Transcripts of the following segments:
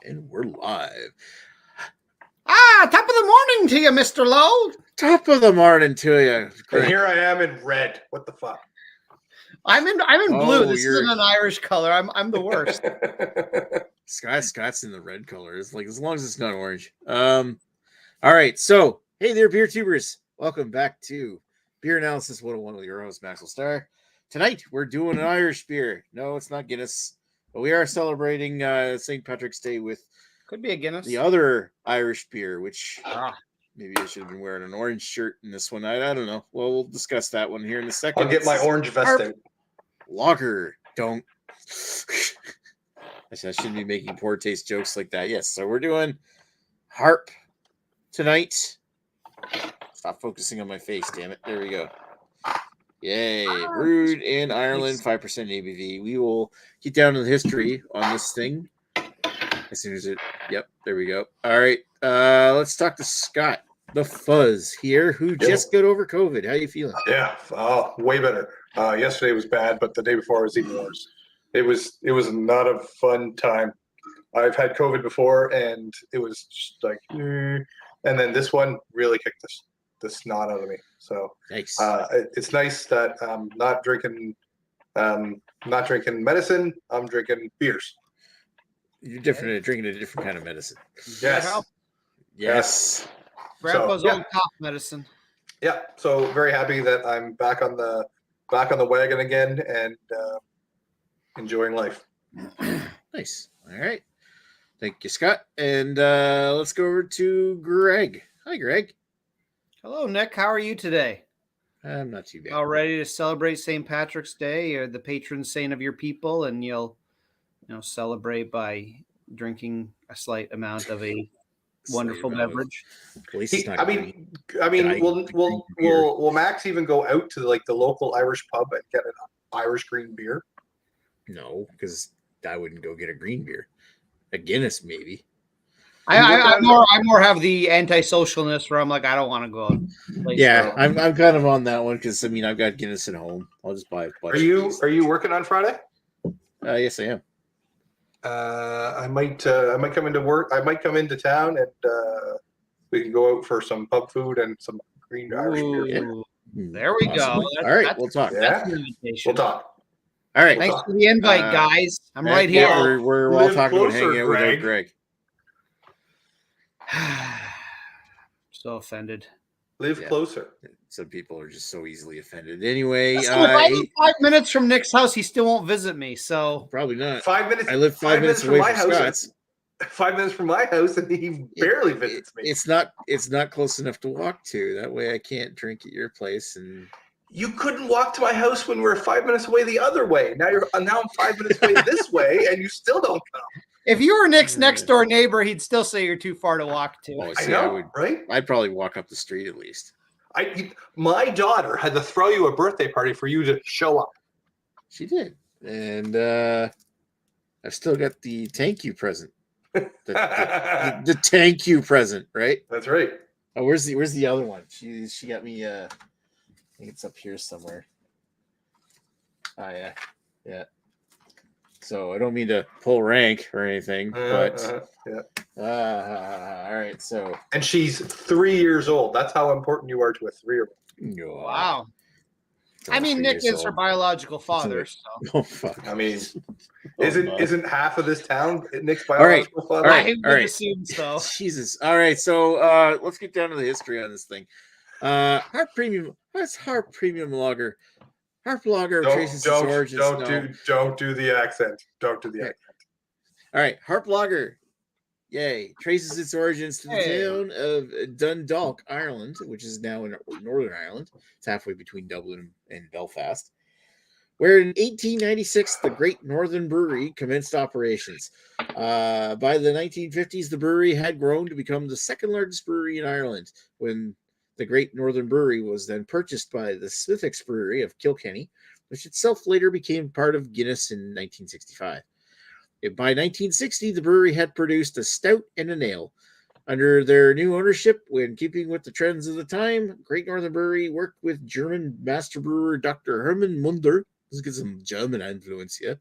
And we're live. Top of the morning to you, Mr. Lowe. Top of the morning to you. And here I am in red. What the fuck? I'm in blue. This isn't an Irish color. I'm the worst. Scott's in the red color. It's like as long as it's not orange. All right. So hey there, beer tubers. Welcome back to Beer Analysis 101 with your host, Maxwell Starr. Tonight we're doing an Irish beer. No, it's not Guinness, but we are celebrating St. Patrick's Day with could be a Guinness. The other Irish beer, which maybe I should have been wearing an orange shirt in this one. I don't know. Well, we'll discuss that one here in a second. I'll get my orange vest out. Lager. Don't. I shouldn't be making poor taste jokes like that. Yes, so we're doing Harp tonight. Stop focusing on my face, damn it. There we go. Yay. Brewed in Ireland, 5% ABV. We will get down to the history on this thing. As soon as it, yep, there we go. All right, let's talk to Scott, the Fuzz here, who just got over COVID. How you feeling? Yeah, way better. Yesterday was bad, but the day before was even worse. It was not a fun time. I've had COVID before, and it was just like, and then this one really kicked the snot out of me. So nice. It's nice that I'm not drinking medicine. I'm drinking beers. You're drinking a different kind of medicine. Yes. Yes. Grandpa's old cough medicine. Yeah. So very happy that I'm back on the wagon again and enjoying life. Nice. All right. Thank you, Scott. And let's go over to Greg. Hi, Greg. Hello, Nick. How are you today? I'm not too bad. All ready to celebrate St. Patrick's Day? You're the patron saint of your people, and you'll celebrate by drinking a slight amount of a wonderful beverage. Will Max even go out to like the local Irish pub and get an Irish green beer? No, because I wouldn't go get a green beer. A Guinness, maybe. I more have the antisocialness where I'm like, I don't want to go out. Yeah, I'm kind of on that one because I've got Guinness at home. I'll just buy a bunch. Are you working on Friday? Yes, I am. I might come into work. I might come into town and we can go out for some pub food and some green Irish beer. Yeah. There we go. All right, we'll talk. Yeah, we'll talk. All right. Thanks for the invite, guys. I'm right here. Yeah, we're all talking about hanging out with Greg. So offended. Live closer. Some people are just so easily offended. Anyway, if I live 5 minutes from Nick's house, he still won't visit me. So probably not. 5 minutes. I live 5 minutes away from Scott's. 5 minutes from my house, and he barely visits me. It's not close enough to walk to. That way, I can't drink at your place. And you couldn't walk to my house when we were 5 minutes away the other way. Now I'm 5 minutes away this way, and you still don't come. If you were Nick's next door neighbor, he'd still say you're too far to walk to. Oh, I know, right? I'd probably walk up the street at least. My daughter had to throw you a birthday party for you to show up. She did, and I've still got the thank you present. The thank you present, right? That's right. Oh, where's the other one? She got me. I think it's up here somewhere. Oh yeah. So I don't mean to pull rank or anything, but all right. So and she's 3 years old. That's how important you are to a 3-year-old. Wow. I mean, Nick is her biological father. So. Oh fuck. I mean, isn't half of this town Nick's biological father? I would assume so. Jesus. All right. So let's get down to the history on this thing. Harp Premium. What's Harp Premium Lager? Harp Lager traces its origins. Don't do the accent. Don't do the accent. All right, Harp Lager, yay, traces its origins to the town of Dundalk, Ireland, which is now in Northern Ireland. It's halfway between Dublin and Belfast, where in 1896 the Great Northern Brewery commenced operations. By the 1950s, the brewery had grown to become the second largest brewery in Ireland. When the Great Northern Brewery was then purchased by the Smithwick's Brewery of Kilkenny, which itself later became part of Guinness in 1965. By 1960, the brewery had produced a stout and an ale. Under their new ownership, when keeping with the trends of the time, Great Northern Brewery worked with German master brewer Dr. Hermann Munder, let's get some German influence here,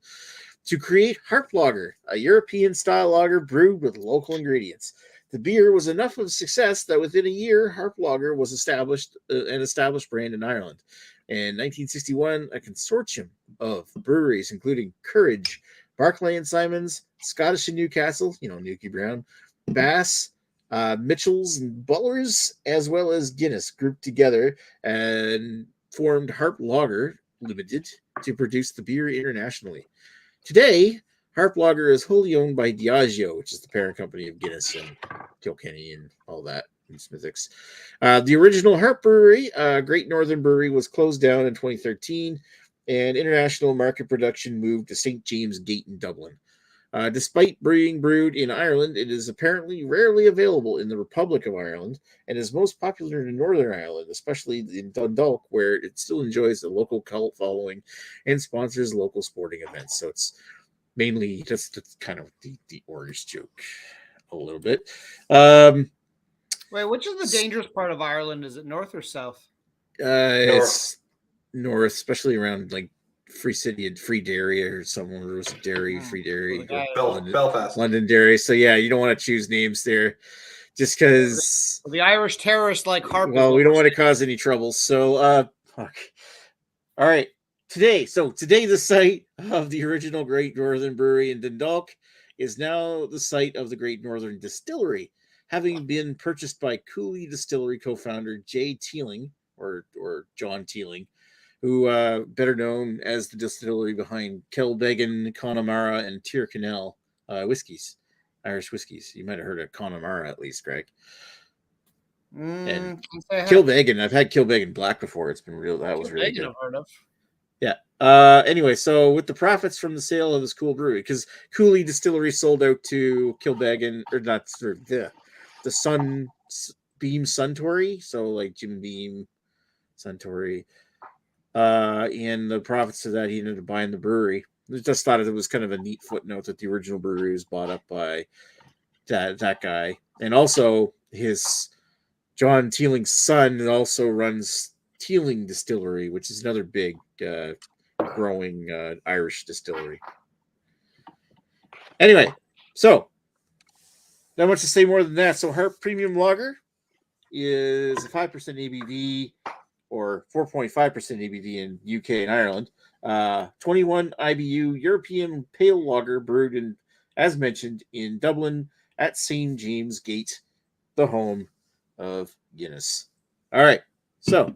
to create Harp Lager, a European-style lager brewed with local ingredients. The beer was enough of a success that within a year, Harp Lager was an established brand in Ireland. In 1961, a consortium of breweries, including Courage, Barclay and Simons, Scottish and Newcastle, Nuki Brown, Bass, Mitchells and Butlers, as well as Guinness, grouped together and formed Harp Lager Limited to produce the beer internationally. Today, Harp Lager is wholly owned by Diageo, which is the parent company of Guinness and Kilkenny and all that, and Smithwick's. The original Harp Brewery, Great Northern Brewery, was closed down in 2013, and international market production moved to St. James Gate in Dublin. Despite being brewed in Ireland, it is apparently rarely available in the Republic of Ireland and is most popular in Northern Ireland, especially in Dundalk, where it still enjoys a local cult following and sponsors local sporting events. So it's mainly just kind of the orange joke a little bit. Wait, which is the dangerous part of Ireland? Is it north or south? It's north, especially around like Free City and Free Dairy or somewhere there was Dairy, Free Dairy, Belfast, London Dairy. So yeah, you don't want to choose names there, just because the Irish terrorists like Harp. Well, we don't want to cause any trouble. So, fuck. All right. Today, the site of the original Great Northern Brewery in Dundalk is now the site of the Great Northern Distillery, having been purchased by Cooley Distillery co-founder Jay Teeling, or John Teeling, who better known as the distillery behind Kilbeggan, Connemara, and Tyrconnell whiskeys, Irish whiskeys. You might have heard of Connemara at least, Greg. And Kilbeggan, I've had Kilbeggan Black before. It's been real. That was really good. I've heard of. Yeah. Anyway, so with the profits from the sale of this cool brewery, because Cooley Distillery sold out to Kilbeggan, or not, the Beam Suntory, so like Jim Beam Suntory, and the profits of that he ended up buying the brewery. I just thought it was kind of a neat footnote that the original brewery was bought up by that guy, and also his John Teeling's son also runs Teeling Distillery, which is another big growing Irish distillery. Anyway, so not much to say more than that. So Harp Premium Lager is a 5% ABV or 4.5% ABV in UK and Ireland. 21 IBU European Pale Lager brewed in, as mentioned, in Dublin at St. James Gate, the home of Guinness. All right, so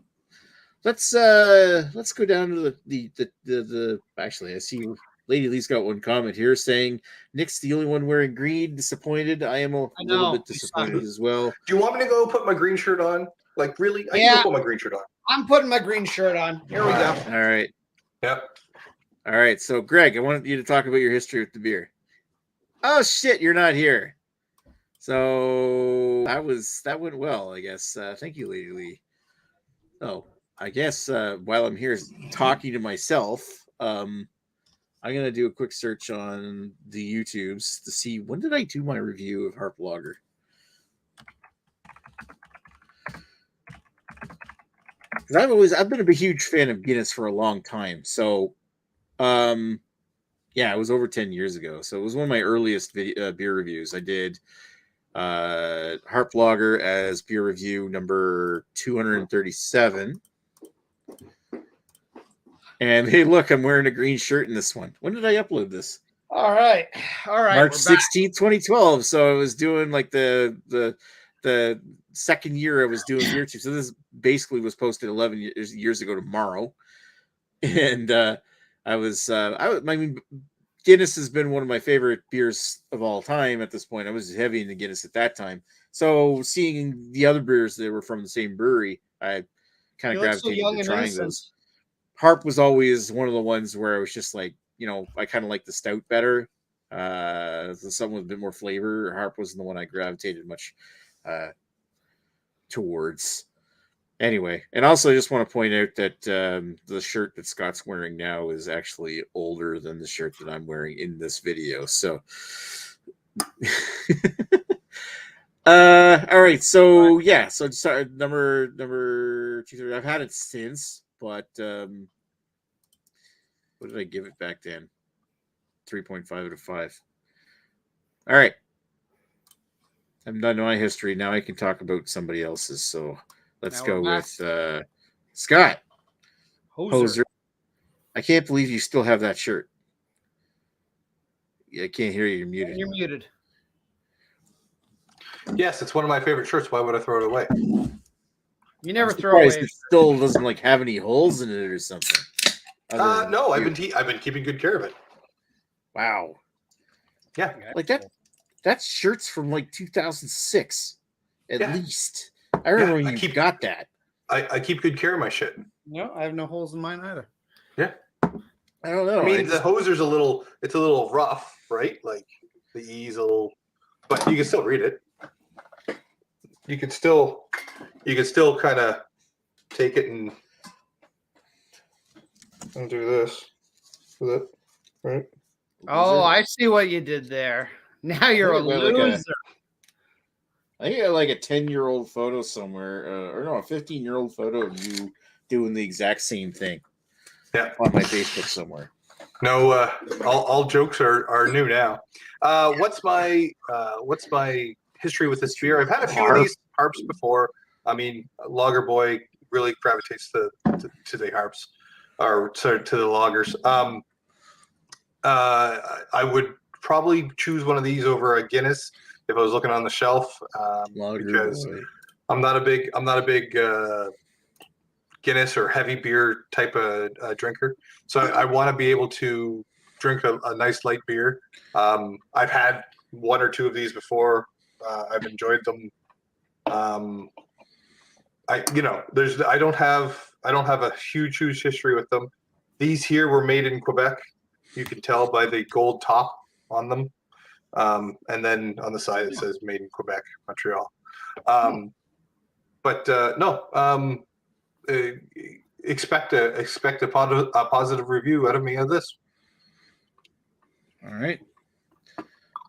let's go down to the actually, I see Lady Lee's got one comment here saying Nick's the only one wearing green. Disappointed. I am a little bit disappointed as well. Do you want me to go put my green shirt on? Like, really? I can go put my green shirt on. I'm putting my green shirt on. Here we go. All right. Yep. All right. So, Greg, I wanted you to talk about your history with the beer. Oh shit, you're not here. So that went well, I guess. Thank you, Lady Lee. Oh, I guess while I'm here talking to myself, I'm gonna do a quick search on the YouTubes to see when did I do my review of Harp Lager. Because I've been a huge fan of Guinness for a long time. So, yeah, it was over 10 years ago. So it was one of my earliest beer reviews. I did Harp Lager as beer review number 237. And hey, look, I'm wearing a green shirt in this one. When did I upload this? All right. March 16th, 2012. So I was doing like the second year I was doing beer tube. So this basically was posted 11 years ago tomorrow. And I mean, Guinness has been one of my favorite beers of all time at this point. I was heavy into Guinness at that time. So seeing the other beers that were from the same brewery, I kind of gravitated to trying those. Harp was always one of the ones where I was just like, I kind of like the stout better. Something with a bit more flavor. Harp wasn't the one I gravitated much towards. Anyway, and also I just want to point out that the shirt that Scott's wearing now is actually older than the shirt that I'm wearing in this video. So, all right. So yeah. So sorry, number 230. I've had it since, but what did I give it back then? 3.5 out of 5. All right. I'm done with my history. Now I can talk about somebody else's. So let's Now go we're with Scott Hoser. I can't believe you still have that shirt. Yeah, I can't hear you. You're muted. You're muted. Yes, it's one of my favorite shirts. Why would I throw it away? You never I'm throw surprised away. it still doesn't like have any holes in it or something. No, I've been keeping good care of it. Wow. Yeah, Like that's shirts from like 2006 at Yeah. least. I remember when I you keep- got that. I keep good care of my shit. No, I have no holes in mine either. Yeah, I don't know. I mean the hoser's a little rough, right? Like the E's a little, but you can still read it. You can still kind of take it and do this with it, right? Oh, I see what you did there. Now you're a think about, like, loser. I think I got like a 10-year-old photo somewhere, or no, a 15-year-old photo of you doing the exact same thing. Yeah, on my Facebook somewhere. No, all jokes are new now. What's my history with this beer? I've had a few of these harps before. I mean, Lager Boy really gravitates to the harps, or to the lagers. I would probably choose one of these over a Guinness if I was looking on the shelf, because Boy. I'm not a big Guinness or heavy beer type of drinker. So I want to be able to drink a nice light beer. I've had one or two of these before. I've enjoyed them. I don't have a huge history with them. These here were made in Quebec. You can tell by the gold top on them. And then on the side it says made in Quebec, Montreal. Expect a positive review out of me of this. All right.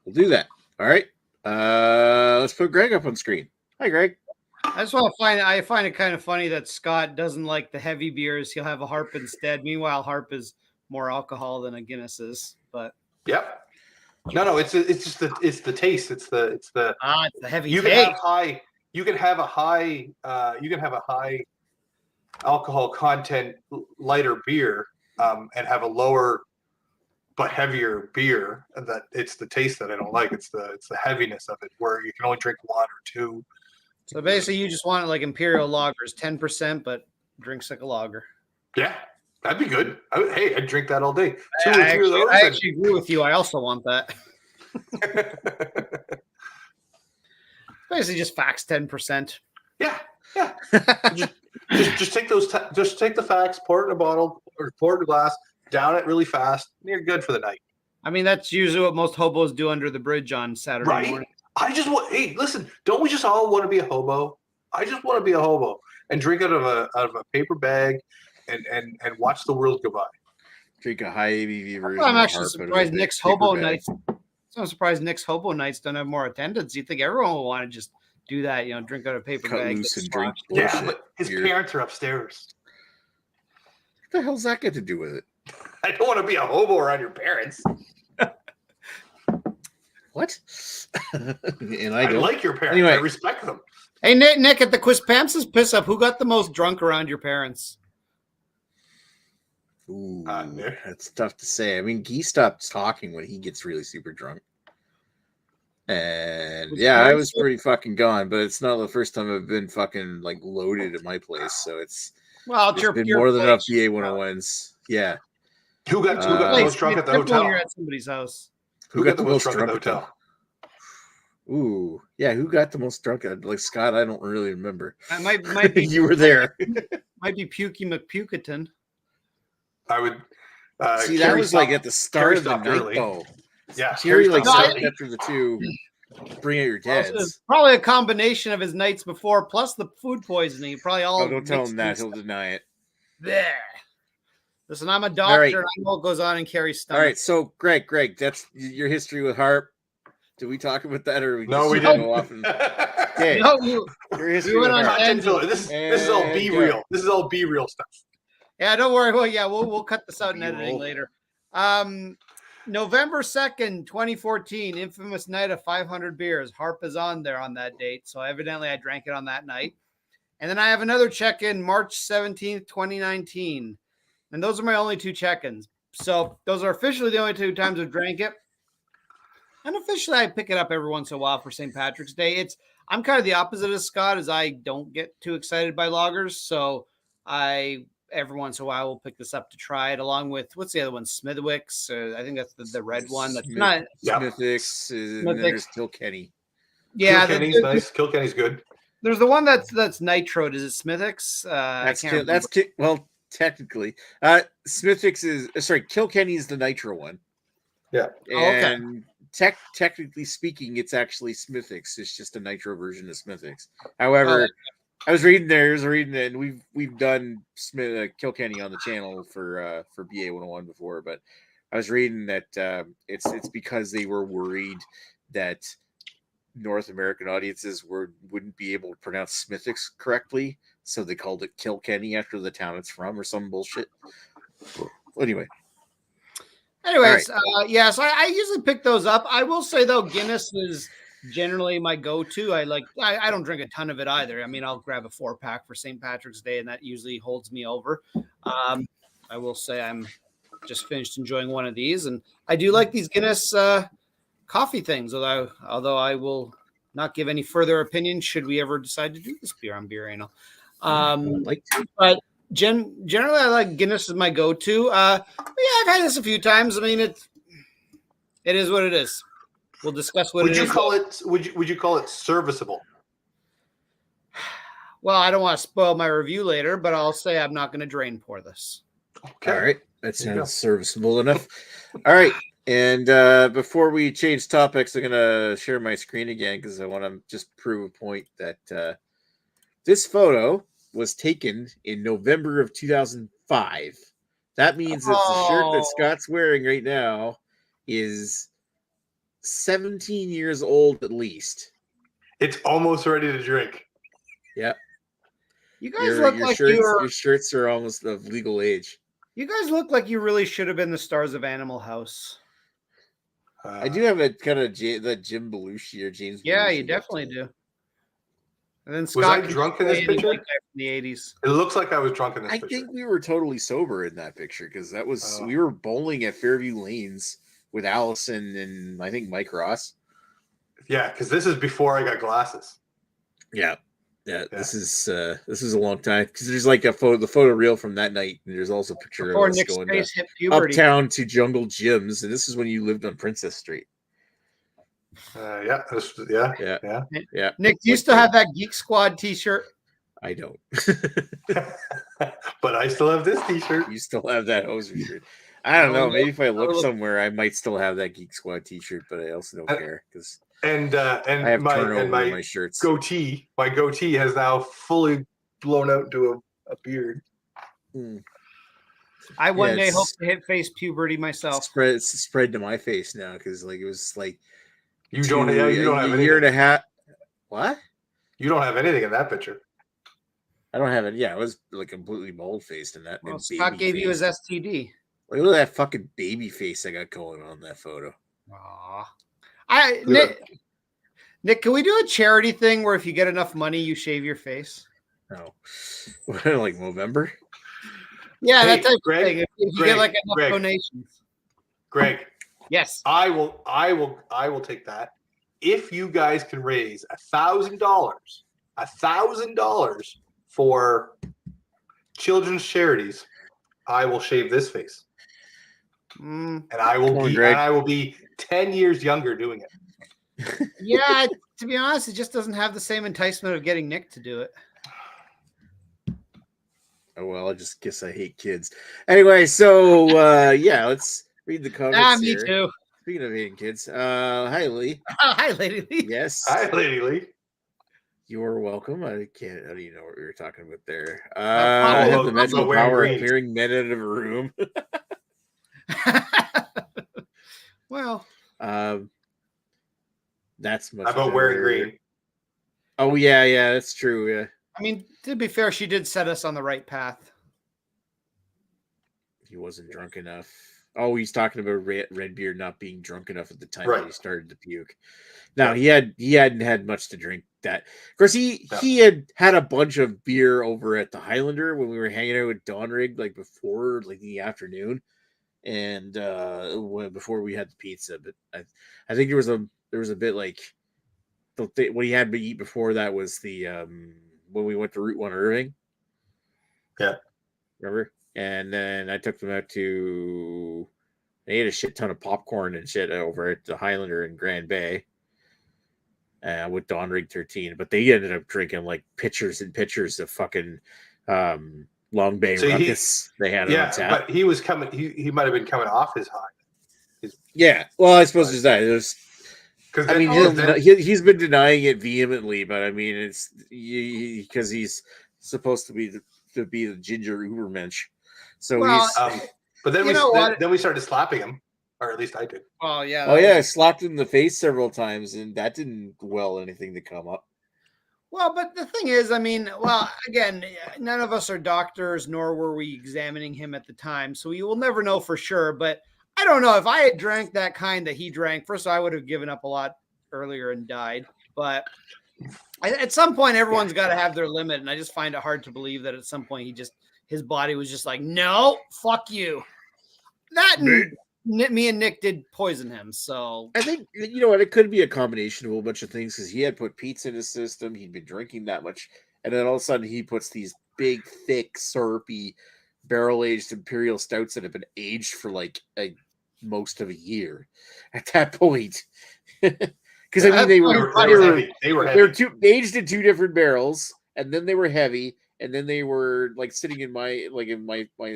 We'll do that. All right. Let's put Greg up on screen. Hi, Greg. I just want to I find it kind of funny that Scott doesn't like the heavy beers. He'll have a Harp instead. Meanwhile, Harp is more alcohol than a Guinness is. But yep. No, it's just the taste. It's the heavy. You can have a high alcohol content lighter beer, and have a lower but heavier beer. That it's the taste that I don't like. It's the heaviness of it, where you can only drink one or two. So basically, you just want it like Imperial lagers, 10%, but drinks like a lager. Yeah, that'd be good. I'd drink that all day. I actually agree with you. I also want that. Basically, just facts 10%. Yeah. just take those. Just take the facts, pour it in a bottle or pour it in a glass, down it really fast, and you're good for the night. I mean, that's usually what most hobos do under the bridge on Saturday morning. Hey, listen, don't we just all want to be a hobo? I just want to be a hobo and drink out of a paper bag and watch the world go by. Drink a high ABV version. I'm actually surprised Nick's Hobo Nights. I'm surprised Nick's Hobo Nights don't have more attendance. You think everyone will want to just do that, drink out of a paper bag. Loose and drink. Yeah, but his parents are upstairs. What the hell's that got to do with it? I don't want to be a hobo around your parents. What? And I like your parents. Anyway. I respect them. Hey, Nick, at the Quispamsis piss up, who got the most drunk around your parents? Ooh, that's tough to say. I mean, he stops talking when he gets really super drunk. And I was pretty fucking gone, but it's not the first time I've been fucking like loaded at my place. So it's been more than enough BA 101s. Yeah. Who got the most drunk at the hotel? When you're at somebody's house. Who got the most drunk at the hotel? Ooh, yeah. Who got the most drunk? Like Scott, I don't really remember. Might be you were there. Might be Pukey McPuketon. I would see. That was like at the start of the night, though. Yeah, Terry stopped after the two. Bring out your dads. Probably a combination of his nights before, plus the food poisoning. Probably all. Oh, don't tell him that. He'll deny it. There. Listen, I'm a doctor. Right. I know what goes on in Carrie's stomach. All right, so Greg, that's your history with Harp. Did we talk about that, or we didn't go off and... Okay. No, your history with Harp. This is all be real. This is all be real stuff. Yeah, don't worry. Well, we'll cut this out in editing later. November 2nd, 2014, infamous night of 500 beers. Harp is on there on that date. So evidently I drank it on that night. And then I have another check-in March 17th, 2019. And those are my only 2 check-ins. So those are officially the only 2 times I've drank it. Unofficially, I pick it up every once in a while for St. Patrick's Day. I'm kind of the opposite of Scott, as I don't get too excited by lagers. So I every once in a while will pick this up to try it, along with what's the other one? Smithwick's. I think that's the red one. That's not Smithwick's, and then there's Kilkenny. Yeah, Kilkenny's nice. Kilkenny's good. There's the one that's nitroed. Is it Smithwick's? Well, technically, Smithwick's is Kilkenny is the nitro one. Yeah. And technically speaking, it's actually Smithwick's. It's just a nitro version of Smithwick's. However, I was reading and we've done Kilkenny on the channel for BA 101 before, but I was reading that it's because they were worried that North American audiences wouldn't be able to pronounce Smithwick's correctly, so they called it Kilkenny after the town it's from, or some bullshit. Anyways, right. So I usually pick those up. I will say though, Guinness is generally my go-to. I don't drink a ton of it either. I mean, I'll grab a 4-pack for St. Patrick's Day, and that usually holds me over. I will say I'm just finished enjoying one of these, and I do like these Guinness coffee things, although I will not give any further opinion should we ever decide to do this beer on Beer Anal. But generally I like Guinness as my go-to. I've had this a few times. I mean, it is what it is. We'll discuss what would you call it. Would you call it serviceable? Well, I don't want to spoil my review later, but I'll say I'm not going to drain pour this. Okay. All right. That sounds serviceable enough. All right. And before we change topics, I'm going to share my screen again because I want to just prove a point that this photo was taken in November of 2005. That means that the shirt that Scott's wearing right now is 17 years old at least. It's almost ready to drink. Yep. You guys look like your shirts are almost of legal age. You guys look like you really should have been the stars of Animal House. I do have a kind of the Jim Belushi or James. Yeah, Belushi you definitely do. And then Scott, was I drunk in this picture? Like from the 80s. It looks like I was drunk in this picture. I think we were totally sober in that picture because we were bowling at Fairview Lanes with Allison and I think Mike Ross. Yeah, because this is before I got glasses. Yeah. This is a long time because there's like the photo reel from that night, and there's also a picture of us going uptown to Jungle Gyms, and this is when you lived on Princess Street. Yeah. Nick, do you still have that Geek Squad T-shirt? I don't, but I still have this T-shirt. You still have that Hoser shirt. I don't know. Maybe if I look somewhere, I might still have that Geek Squad T-shirt, but I also don't care because. And I have my shirts. My goatee has now fully blown out to a beard. I one day hope to hit face puberty myself. It's spread to my face now because it was like you don't have a year and a half. What? You don't have anything in that picture. I don't have it. Yeah, I was like completely bald faced in that. Well, Scott gave you his STD. Look at that fucking baby face I got going on that photo. Aww. Nick, can we do a charity thing where if you get enough money, you shave your face? No. Like November? Yeah, that type of thing. If you get like enough donations. Greg. Yes. I will take that. If you guys can raise $1,000 for children's charities, I will shave this face. And I will be 10 years younger doing it. Yeah, to be honest, it just doesn't have the same enticement of getting Nick to do it. Oh well, I just guess I hate kids. Anyway, so let's read the comments. Me too. Speaking of hating kids, hi Lee. Hi, Lady Lee. Yes. Hi, Lady Lee. You're welcome. I can't. How do you know what we were talking about there? I have the magical power of clearing men out of a room. Well, that's much. How about wearing green? Oh yeah, that's true. Yeah. I mean, to be fair, she did set us on the right path. He wasn't drunk enough. Oh, he's talking about Redbeard not being drunk enough at the time Right. that he started to puke. No, he hadn't had much to drink. That, of course, he had a bunch of beer over at the Highlander when we were hanging out with Donrig, like before, like in the afternoon, and before we had the pizza. But I think there was a bit like what he had to eat before that was the when we went to Route 1 Irving. Yeah, remember? And then I took them out to. They ate a shit ton of popcorn and shit over at the Highlander in Grand Bay. With Don Rig 13, but they ended up drinking like pitchers and pitchers of fucking Long Bay Ruckus. They had it on tap. But he was coming. He might have been coming off his high. Yeah, well, I suppose it's that. There's, I mean, he's been denying it vehemently, but I mean, it's because he's supposed to be the ginger Ubermensch. So but then then we started slapping him. Or at least I did. Oh yeah. I slapped him in the face several times, and that didn't quell anything to come up. Well, but the thing is, I mean, again, none of us are doctors, nor were we examining him at the time, so we will never know for sure. But I don't know if I had drank that kind that he drank. First, I would have given up a lot earlier and died. But at some point, everyone's got to have their limit, and I just find it hard to believe that at some point his body was just like, no, fuck you. That. Me and Nick did poison him, so I think what, it could be a combination of a bunch of things because he had put pizza in his system, he'd been drinking that much, and then all of a sudden he puts these big, thick, syrupy, barrel-aged imperial stouts that have been aged for like most of a year. At that point, because I mean they were aged in 2 different barrels, and then they were heavy, and then they were like sitting in my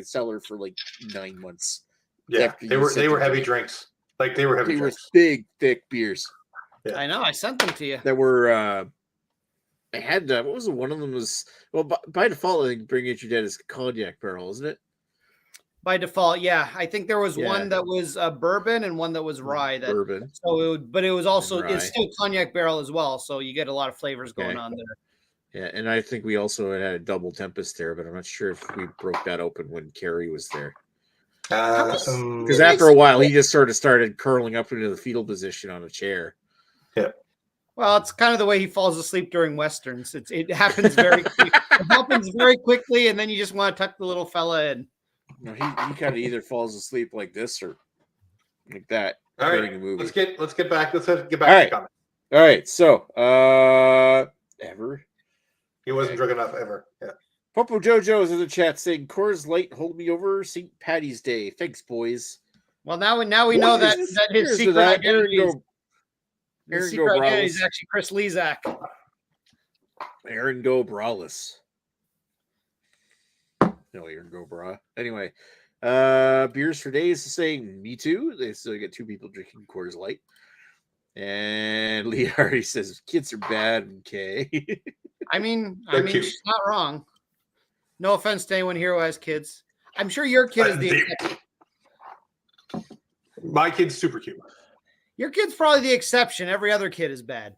cellar for like 9 months. Yeah, they were heavy drinks. Like they were heavy drinks. Were big, thick beers. Yeah. I know. I sent them to you. That were. I had what was it? One of them was by default. I think Bring It Your Dead is cognac barrel, isn't it? By default, yeah. I think there was one that was bourbon and one that was rye. Bourbon. So it was also it's still cognac barrel as well. So you get a lot of flavors going on there. Yeah, and I think we also had a double Tempest there, but I'm not sure if we broke that open when Carrie was there. Because after a while, he just sort of started curling up into the fetal position on a chair. Yeah. Well, it's kind of the way he falls asleep during westerns. It happens very quickly. It happens very quickly, and then you just want to tuck the little fella in. No, he kind of either falls asleep like this or like that. All right, the movie. let's get back. Let's get back to the comment. All right, so ever. He wasn't drunk enough ever. Yeah. Popo Jojo is in the chat saying, Coors Light, hold me over St. Patty's Day. Thanks, boys. Well, now we know that his secret identity is actually Chris Lezak. Aaron Go Braless. No, Aaron Go Bra. Anyway, Beers for Days is saying, me too. They still get 2 people drinking Coors Light. And Lee Hardy says, kids are bad, okay. I mean, she's not wrong. No offense to anyone here who has kids. I'm sure your kid is the exception. My kid's super cute. Your kid's probably the exception. Every other kid is bad.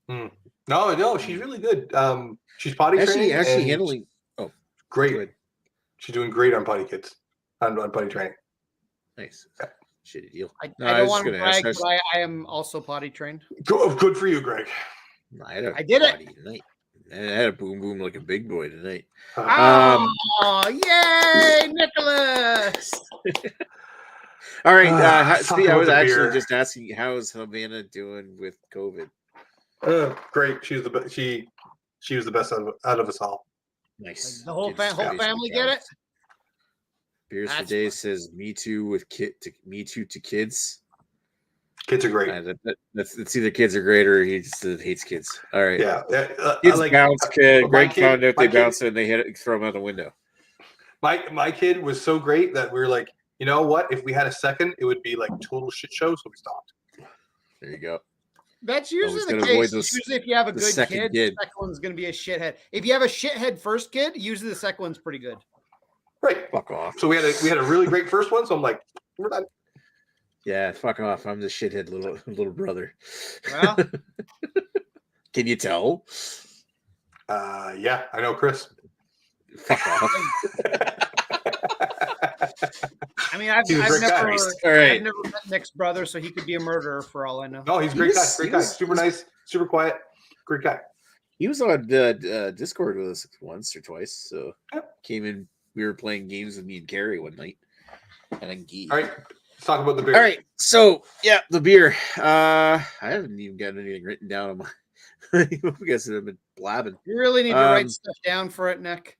No, she's really good. She's potty training. Actually handling. Oh, great. Good. She's doing great on potty kids. On potty training. Nice. Shitty deal. I don't want to brag, but I am also potty trained. Good for you, Greg. I did it tonight. I had a boom boom like a big boy tonight. Oh, yay, Nicholas! All right. I was actually just asking, how is Havana doing with COVID? Great. She was the best out of us all. Nice. The whole family get it. Beers for Days says, "Me too me too to kids." Kids are great. It's either kids are great or he just hates kids. All right. Yeah. Kids bounce kid. Greg found out they bounced it and they throw him out the window. My kid was so great that we were like, you know what? If we had a second, it would be like total shit show. So we stopped. There you go. That's usually the case. Usually, if you have a good kid, the second one's going to be a shithead. If you have a shithead first kid, usually the second one's pretty good. Right. Fuck off. So we had a really great first one. So I'm like, we're done. Yeah, fuck off. I'm the shithead little brother. Well, can you tell? Yeah, I know Chris. Fuck off. I mean, I've He was a great guy. All right. I've never met Nick's brother, so he could be a murderer for all I know. No, he's a great guy. Great guy. Super nice, super quiet. Great guy. He was on Discord with us once or twice. So came in. We were playing games with me and Gary one night. And then Gee. All right, let's talk about the beer. All right. So yeah, the beer. I haven't even got anything written down on my. I guess I've been blabbing. You really need to write stuff down for it, Nick.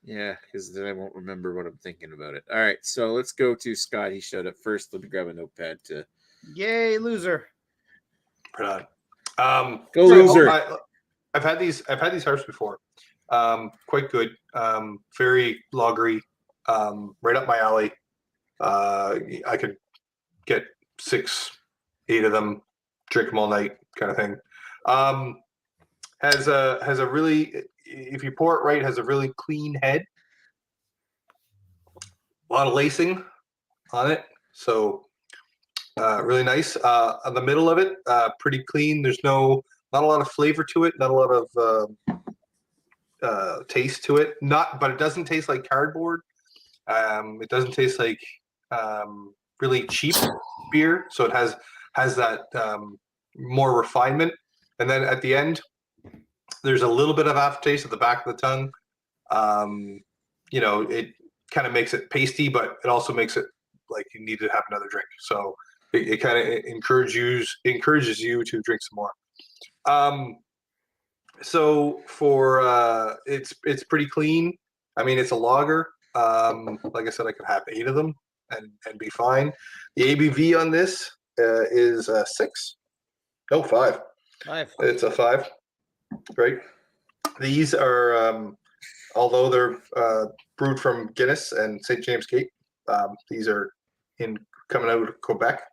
Yeah, because then I won't remember what I'm thinking about it. All right, so let's go to Scott. He showed up first. Let me grab a notepad to. Yay, loser! Right on. Go loser. I've had these harps before. Quite good. Very lagery. Right up my alley. I could get 6, 8 of them, drink them all night, kind of thing. Has a really, if you pour it right, has a really clean head. A lot of lacing on it, so really nice. On the middle of it, pretty clean. There's not a lot of flavor to it, not a lot of taste to it. But it doesn't taste like cardboard. It doesn't taste like really cheap beer, so it has that more refinement. And then at the end, there's a little bit of aftertaste at the back of the tongue. It kind of makes it pasty, but it also makes it like you need to have another drink. So it kind of encourages you to drink some more. So for it's pretty clean. I mean, it's a lager. Like I said, I could have 8 of them and be fine. The ABV on this is 6. No, 5. 5. It's a 5. Right. These are, although they're brewed from Guinness and St. James Gate, these are coming out of Quebec.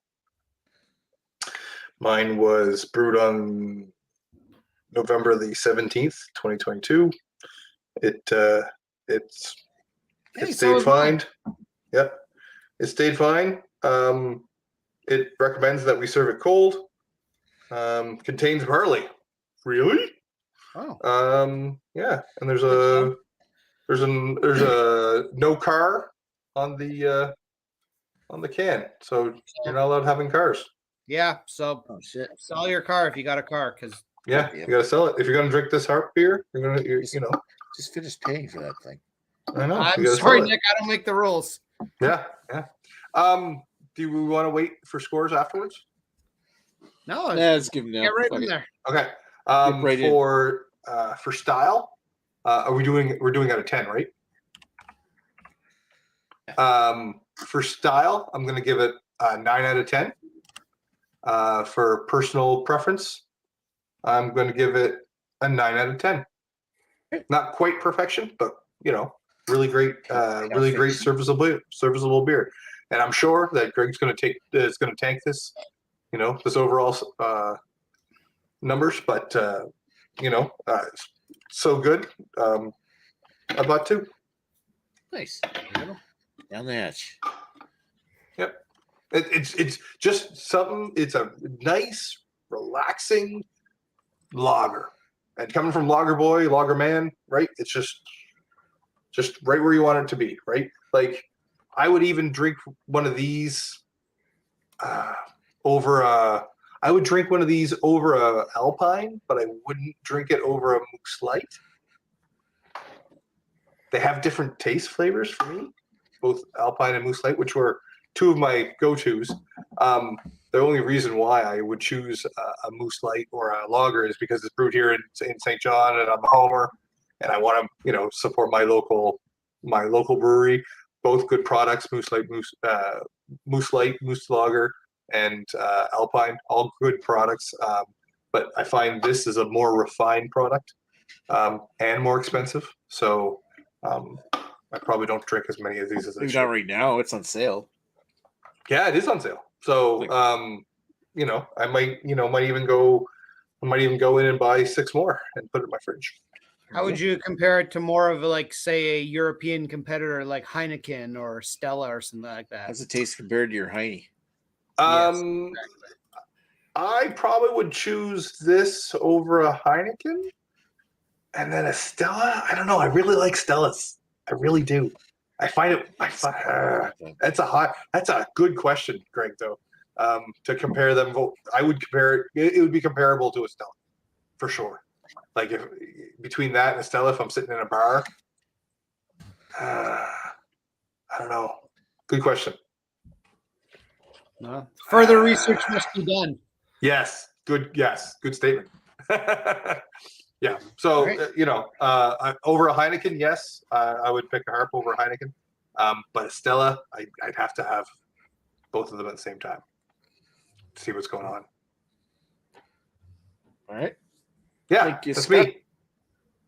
Mine was brewed on November the 17th, 2022. It stayed fine. Yep, it stayed fine. It recommends that we serve it cold. Contains barley. Really? Oh. Yeah, and there's a no car on the can, so you're not allowed having cars. Yeah, so sell your car if you got a car, because you gotta sell it if you're gonna drink this Harp beer. You're just finish paying for that thing. I know. I'm sorry, Nick. I don't make the rules. Yeah. Do we want to wait for scores afterwards? No, let's give them now. Get right in there. Okay. For style, we're doing out of 10, right? For style, I'm going to give it a 9 out of 10. For personal preference, I'm going to give it a 9 out of 10. Not quite perfection, but really great serviceable beer. And I'm sure that Greg's going to tank this, this overall numbers, but so good. I bought 2. Nice. Down the hatch. Yep. It's just something. It's a nice, relaxing lager, and coming from Lager Boy, Lager Man, right? It's just right where you want it to be, right? Like I would even drink one of these over a. I would drink one of these over a Alpine, but I wouldn't drink it over a Moose Light. They have different taste flavors for me, both Alpine and Moose Light, which were 2 of my go-tos. The only reason why I would choose a Moose Light or a lager is because it's brewed here in St. John, and I'm a homer, and I want to, support my local brewery. Both good products: Moose Light, Moose Lager, and Alpine, all good products. But I find this is a more refined product and more expensive. So I probably don't drink as many of these as I should. Not right now. It's on sale. Yeah, it is on sale. So I might even go in and buy 6 more and put it in my fridge. How would you compare it to more of say a European competitor like Heineken or Stella or something like that? How's it taste compared to your Heine? Yes, exactly. I probably would choose this over a Heineken, and then a Stella. I don't know. I really like Stellas. I really do. I find it. That's a good question, Greg. Though to compare them, I would compare it. It would be comparable to a Stella for sure. Like if between that and a Stella, if I'm sitting in a bar, I don't know. Good question. Further research must be done. Yes. Good. Yes. Good statement. Yeah. So right. Over a Heineken, yes, I would pick a Harp over a Heineken. But a Stella, I'd have to have both of them at the same time to see what's going on. All right. Yeah, that's me.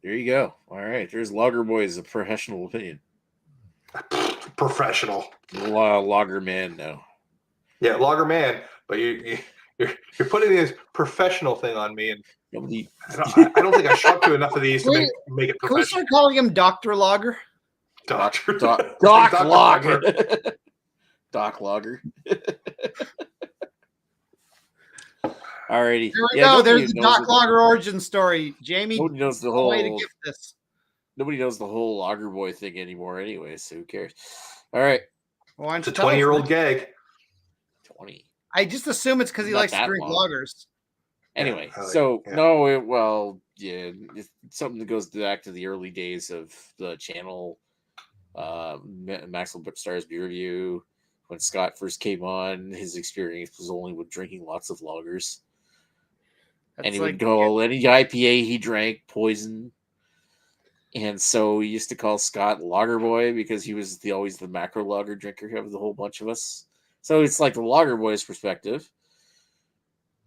There you go. All right. There's Lager Boy's a professional opinion. Professional. Lager man now. Yeah, Lager man. But you're putting this professional thing on me, and I don't think I shot to enough of these to make it professional. Can we start calling him Dr. Lager? Doc Lager. Doc Lager. Alrighty. There we go. There's the Doc Lager origin story. Jamie, nobody knows the whole way to get this. Nobody knows the whole Lager Boy thing anymore anyway, so who cares? All right. Well, it's a 20-year-old gag. 20. I just assume it's because he likes to drink lagers. Anyway, it's something that goes back to the early days of the channel. Maxwell Stars Beer Review. When Scott first came on, his experience was only with drinking lots of lagers. And he would go, any IPA he drank, poison. And so we used to call Scott Lager Boy because he was always the macro lager drinker of the whole bunch of us. So it's like the Lager Boy's perspective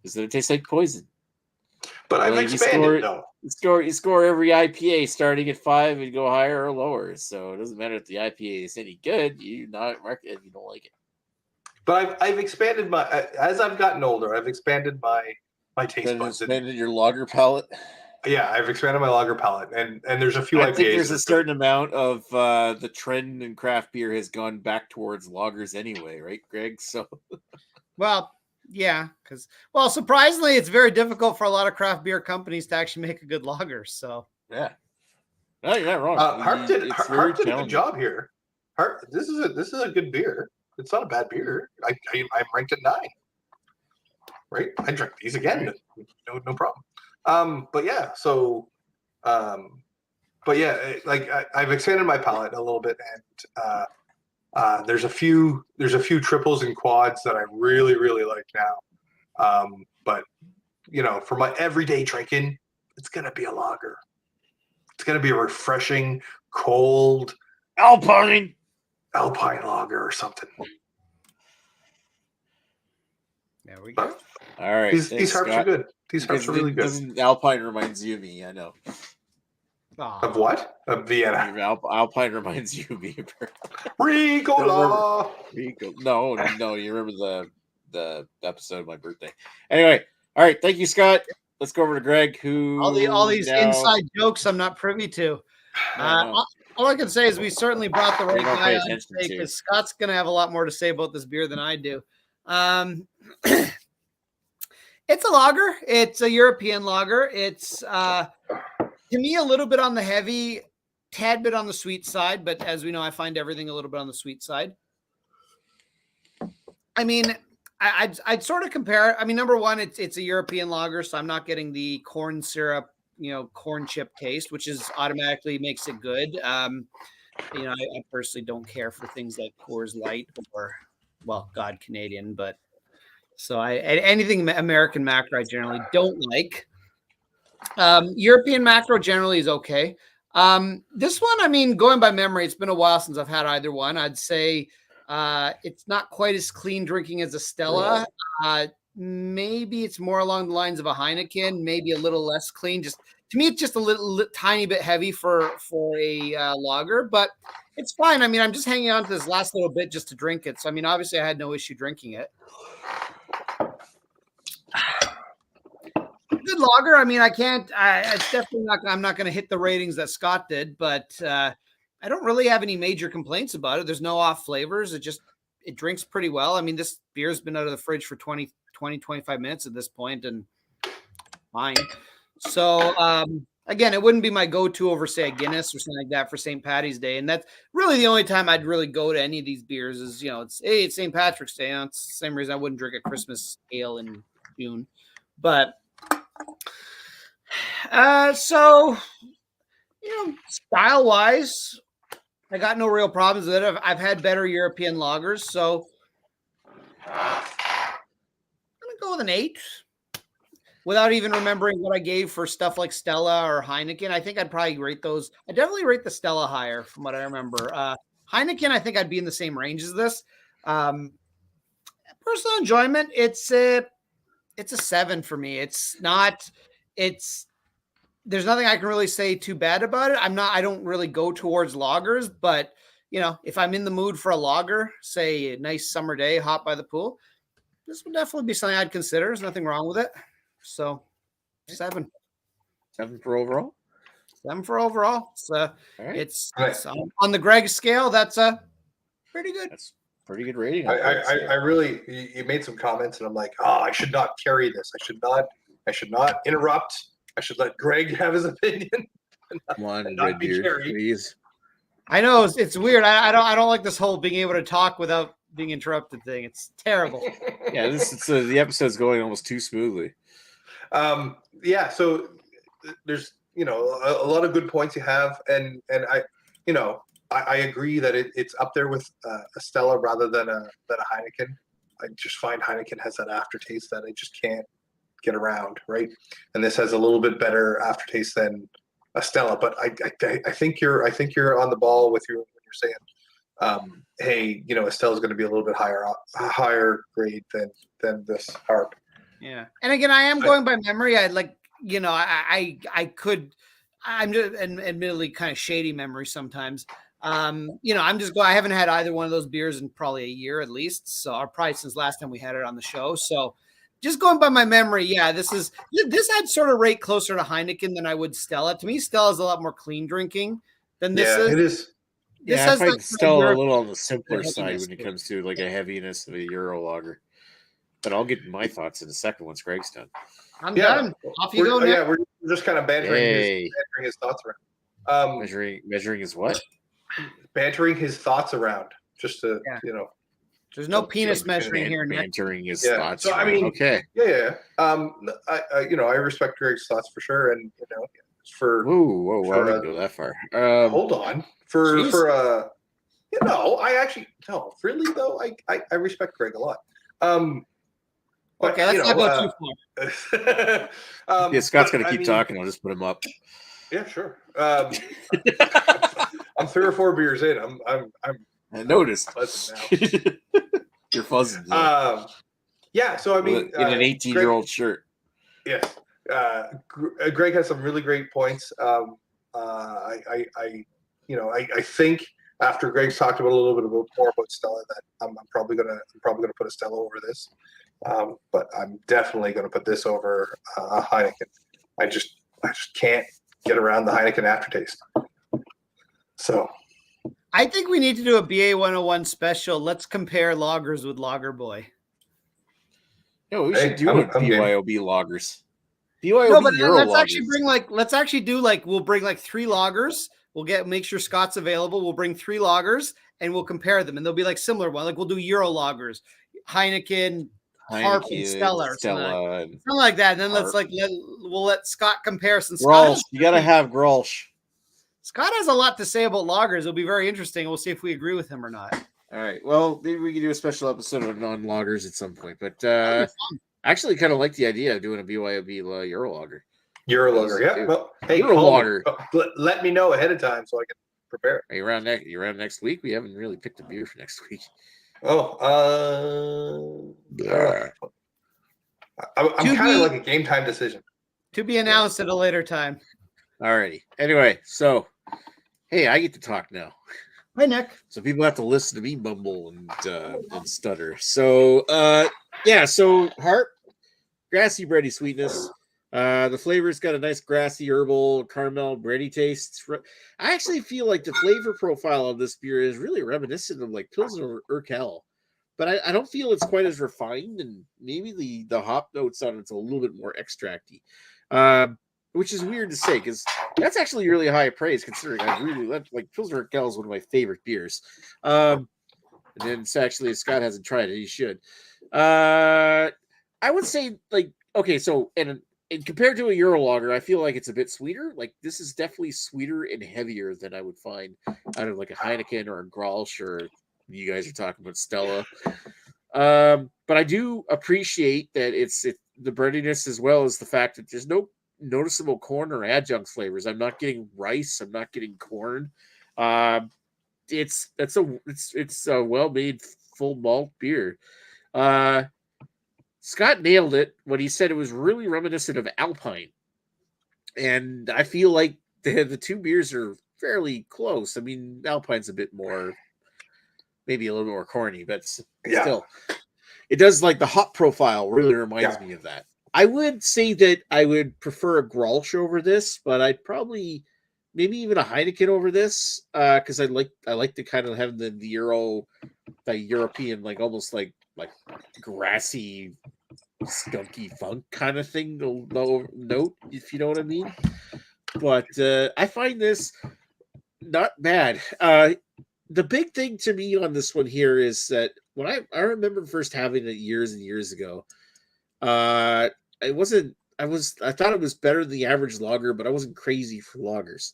is that it tastes like poison. But I've expanded, though. You score every IPA starting at 5 and go higher or lower. So it doesn't matter if the IPA is any good. You not mark it if you don't like it. But I've expanded as I've gotten older. I've expanded my taste buds. Expanded your lager palate. Yeah, I've expanded my lager palate, and there's a few I IPAs. think there's a certain amount of the trend in craft beer has gone back towards lagers anyway, right, Greg? So, well, yeah, surprisingly, it's very difficult for a lot of craft beer companies to actually make a good lager. So, yeah, no, you're not wrong. Harp did a good job here. Harp, this is a good beer. It's not a bad beer. I'm ranked at 9. Right, I drank these again. Right. No problem. I've expanded my palate a little bit, and there's a few triples and quads that I really, really like now. But for my everyday drinking, it's gonna be a lager. It's gonna be a refreshing, cold Alpine lager or something. There we go. All right, these Harps are good. These Harps are really good. Alpine reminds you of me. I know. Of what? Of Vienna. Alpine reminds you of me. Ricola. No. You remember the episode of my birthday. Anyway, all right. Thank you, Scott. Let's go over to Greg. Who all these inside jokes I'm not privy to. All I can say is we certainly brought the right guy on today because Scott's going to have a lot more to say about this beer than I do. It's a lager. It's a European lager. It's to me a little bit on the heavy, tad bit on the sweet side, but as we know, I find everything a little bit on the sweet side. I mean, I'd sort of compare. I mean, number one, it's a European lager, so I'm not getting the corn syrup, corn chip taste, which is automatically makes it good. I personally don't care for things like Coors Light or, well, God, Canadian, but so anything American macro I generally don't like. European macro generally is okay. This one, I mean, going by memory, it's been a while since I've had either one. I'd say it's not quite as clean drinking as a Stella. Maybe it's more along the lines of a Heineken, maybe a little less clean. Just to me, it's just a little tiny bit heavy for a lager, but it's fine. I mean, I'm just hanging on to this last little bit just to drink it. So, I mean, obviously I had no issue drinking it. Good lager. I mean, it's definitely not, I'm not going to hit the ratings that Scott did, but I don't really have any major complaints about it. There's no off flavors. It drinks pretty well. I mean, this beer's been out of the fridge for 25 minutes at this point and fine. So again, it wouldn't be my go-to over, say, a Guinness or something like that for St. Patty's Day. And that's really the only time I'd really go to any of these beers is, it's St. Patrick's Day. It's the same reason I wouldn't drink a Christmas ale in June. But so, style-wise, I got no real problems with it. I've had better European lagers, so I'm going to go with an 8. Without even remembering what I gave for stuff like Stella or Heineken, I think I'd probably rate those. I definitely rate the Stella higher from what I remember. Heineken, I think I'd be in the same range as this. Personal enjoyment, it's a 7 for me. There's nothing I can really say too bad about it. I don't really go towards lagers, but if I'm in the mood for a lager, say a nice summer day, hot by the pool, this would definitely be something I'd consider. There's nothing wrong with it. So 7. 7 for overall. 7 for overall. So right. it's on the Greg scale. That's a pretty good. That's pretty good rating. I really, you made some comments, and I'm like, I should not carry this. I should not interrupt. I should let Greg have his opinion. Come on, Redbeard, please. I know it's weird. I don't like this whole being able to talk without being interrupted thing. It's terrible. Yeah, the episode's going almost too smoothly. So there's a lot of good points you have, and I agree that it's up there with a Stella rather than a Heineken. I just find Heineken has that aftertaste that I just can't get around, right? And this has a little bit better aftertaste than a Stella, but I think you're on the ball with when you're saying, hey, a Stella is going to be a little bit higher grade than this Harp. Yeah, and again, I am going by memory. I'm just admittedly kind of shady memory sometimes. I haven't had either one of those beers in probably a year at least. So probably since last time we had it on the show. So just going by my memory, yeah, this I'd sort of rate closer to Heineken than I would Stella. To me, Stella is a lot more clean drinking than this is. It is. I find Stella a little on the simpler side when it comes to like a heaviness of a Euro lager. But I'll get my thoughts in a second once Greg's done. I'm done. Off you go. Yeah, we're just kind of bantering his thoughts around. Measuring his what? Bantering his thoughts around, just to There's no penis measuring here. Bantering his thoughts. So around. Okay. Yeah. I respect Greg's thoughts for sure, and for. Whoa! I didn't go that far. Hold on. For I actually no, really though. I respect Greg a lot. But, okay, let's not go too far. Yeah, Scott's going to keep talking. I'll just put him up. Yeah, sure. I'm 3 or 4 beers in. I noticed. You're fuzzing. Yeah. So I mean, in an 18-year-old shirt. Yes. Greg has some really great points. I think after Greg's talked about a little bit more about Stella, that I'm probably gonna put a Stella over this. But I'm definitely going to put this over a Heineken. I just can't get around the Heineken aftertaste. So I think we need to do a BA 101 special. Let's compare lagers with Lager Boy. No, we should do BYOB lagers. BYOB no, but Euro let's lagers. actually do we'll bring 3 lagers. We'll make sure Scott's available. We'll bring 3 lagers and we'll compare them, and they'll be like similar one. Like we'll do Euro lagers, Heineken, Harp, and Stella, something like that. And then we'll let Scott compare. Since Grolsch, you got to have Grolsch. Scott has a lot to say about lagers. It'll be very interesting. We'll see if we agree with him or not. All right. Well, maybe we can do a special episode on non-lagers at some point. But I actually kind of like the idea of doing a BYOB Euro lager. Euro lager, yeah. Well, hey, Euro lager. Let me know ahead of time so I can prepare. Are you around next week? We haven't really picked a beer for next week. Oh, I'm kind of like a game time decision. To be announced at a later time. Alrighty. Anyway, so hey, I get to talk now. Hi, Nick. So people have to listen to me mumble and stutter. So so Harp, grassy bready sweetness. The flavor's got a nice grassy, herbal, caramel, bready taste. I actually feel like the flavor profile of this beer is really reminiscent of like Pilsner or Urquell, but I don't feel it's quite as refined, and maybe the hop notes on it's a little bit more extracty. which is weird to say because that's actually really high praise considering I really like Pilsner Urquell is one of my favorite beers. And then it's actually Scott hasn't tried it, he should. I would say like okay, so and compared to a Euro lager, I feel like it's a bit sweeter. Like this is definitely sweeter and heavier than I would find out of like a Heineken or a Grolsch or you guys are talking about Stella. But I do appreciate that it's the breadiness as well as the fact that there's no noticeable corn or adjunct flavors. I'm not getting rice. I'm not getting corn. It's a well made full malt beer. Scott nailed it when he said it was really reminiscent of Alpine, and I feel like the two beers are fairly close. I mean, Alpine's a bit more, maybe a little more corny, but still, it does like the hop profile really reminds me of that. I would say that I would prefer a Grolsch over this, but I'd probably maybe even a Heineken over this because I like to kind of have the European like almost like grassy skunky funk kind of thing note, if you know what I mean. But I find this not bad. The big thing to me on this one here is that when I remember first having it years and years ago, I thought it was better than the average lager, but I wasn't crazy for lagers.